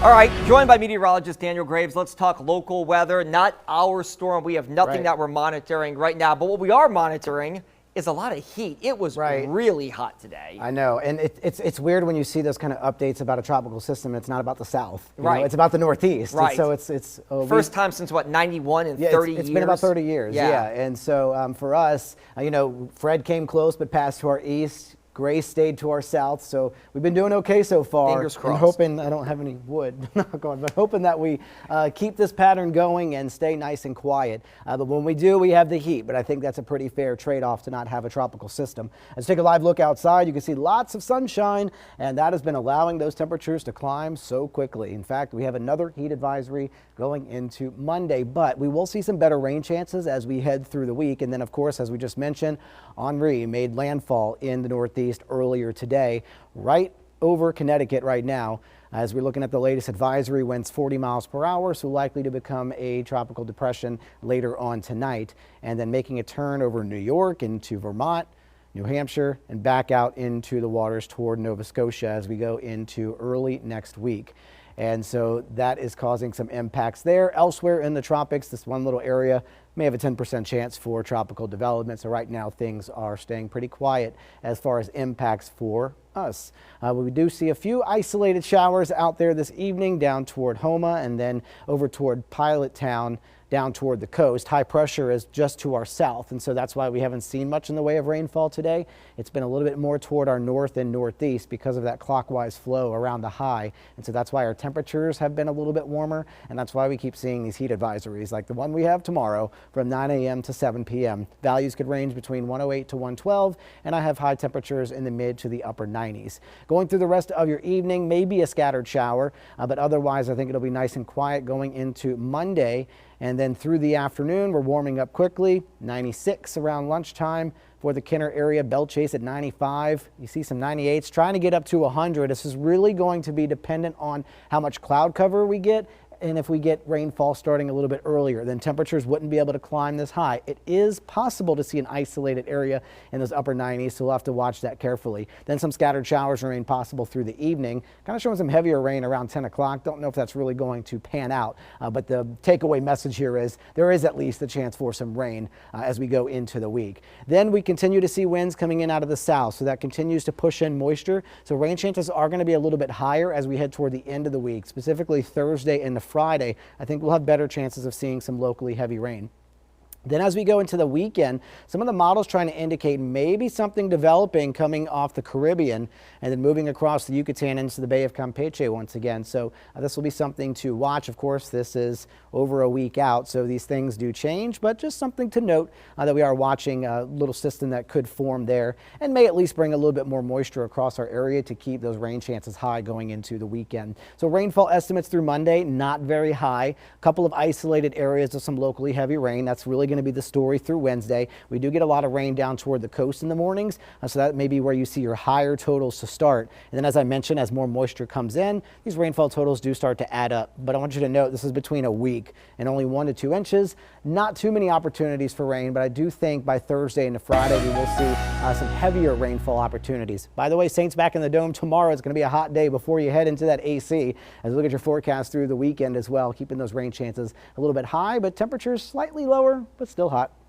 All right, joined by meteorologist Daniel Graves. Let's talk local weather, not our storm. We have nothing that we're monitoring right now, but what we are monitoring is a lot of heat. It was really hot today. I know, and it's weird when you see those kind of updates about a tropical system. It's not about the south, you know, it's about the northeast. Right. And so it's first time since what, 91 and 30 years? It's been about 30 years. Yeah. And so for us, you know, Fred came close but passed to our east. Grace stayed to our south, so we've been doing okay so far. Fingers crossed. I'm hoping, I don't have any wood, knock on, but hoping that we keep this pattern going and stay nice and quiet. But when we do, we have the heat, but I think that's a pretty fair trade-off to not have a tropical system. Let's take a live look outside. You can see lots of sunshine, and that has been allowing those temperatures to climb so quickly. In fact, we have another heat advisory going into Monday, but we will see some better rain chances as we head through the week. And then, of course, as we just mentioned, Henri made landfall in the Northeast earlier today, right over Connecticut right now. As we're looking at the latest advisory, winds 40 miles per hour, so likely to become a tropical depression later on tonight, and then making a turn over New York into Vermont, New Hampshire, and back out into the waters toward Nova Scotia as we go into early next week. And so that is causing some impacts there. Elsewhere in the tropics, this one little area may have a 10% chance for tropical development. So right now things are staying pretty quiet as far as impacts for us. We do see a few isolated showers out there this evening down toward Houma and then over toward Pilot Town down toward the coast. High pressure is just to our south, and so that's why we haven't seen much in the way of rainfall today. It's been a little bit more toward our north and northeast because of that clockwise flow around the high, and so that's why our temperatures have been a little bit warmer, and that's why we keep seeing these heat advisories like the one we have tomorrow from 9 a.m. to 7 p.m. Values could range between 108 to 112, and I have high temperatures in the mid to the upper 90s. Going through the rest of your evening, maybe a scattered shower, but otherwise I think it'll be nice and quiet going into Monday. And then through the afternoon, we're warming up quickly. 96 around lunchtime for the Kenner area. Belle Chase at 95. You see some 98s trying to get up to 100. This is really going to be dependent on how much cloud cover we get. And if we get rainfall starting a little bit earlier, then temperatures wouldn't be able to climb this high. It is possible to see an isolated area in those upper 90s, so we'll have to watch that carefully. Then some scattered showers remain possible through the evening, kind of showing some heavier rain around 10 o'clock. Don't know if that's really going to pan out, but the takeaway message here is there is at least a chance for some rain as we go into the week. Then we continue to see winds coming in out of the south, so that continues to push in moisture. So rain chances are going to be a little bit higher as we head toward the end of the week, specifically Thursday and the Friday. I think we'll have better chances of seeing some locally heavy rain. Then as we go into the weekend, some of the models trying to indicate maybe something developing coming off the Caribbean and then moving across the Yucatan into the Bay of Campeche once again. So this will be something to watch. Of course, this is over a week out, so these things do change, but just something to note that we are watching a little system that could form there and may at least bring a little bit more moisture across our area to keep those rain chances high going into the weekend. So rainfall estimates through Monday, not very high. A couple of isolated areas of some locally heavy rain. That's really going to be the story through Wednesday. We do get a lot of rain down toward the coast in the mornings, so that may be where you see your higher totals to start. And then as I mentioned, as more moisture comes in, these rainfall totals do start to add up. But I want you to note this is between a week and only 1 to 2 inches. Not too many opportunities for rain, but I do think by Thursday into Friday we will see some heavier rainfall opportunities. By the way, Saints back in the Dome tomorrow. It's going to be a hot day before you head into that AC. As we look at your forecast through the weekend as well, keeping those rain chances a little bit high, but temperatures slightly lower, but still hot.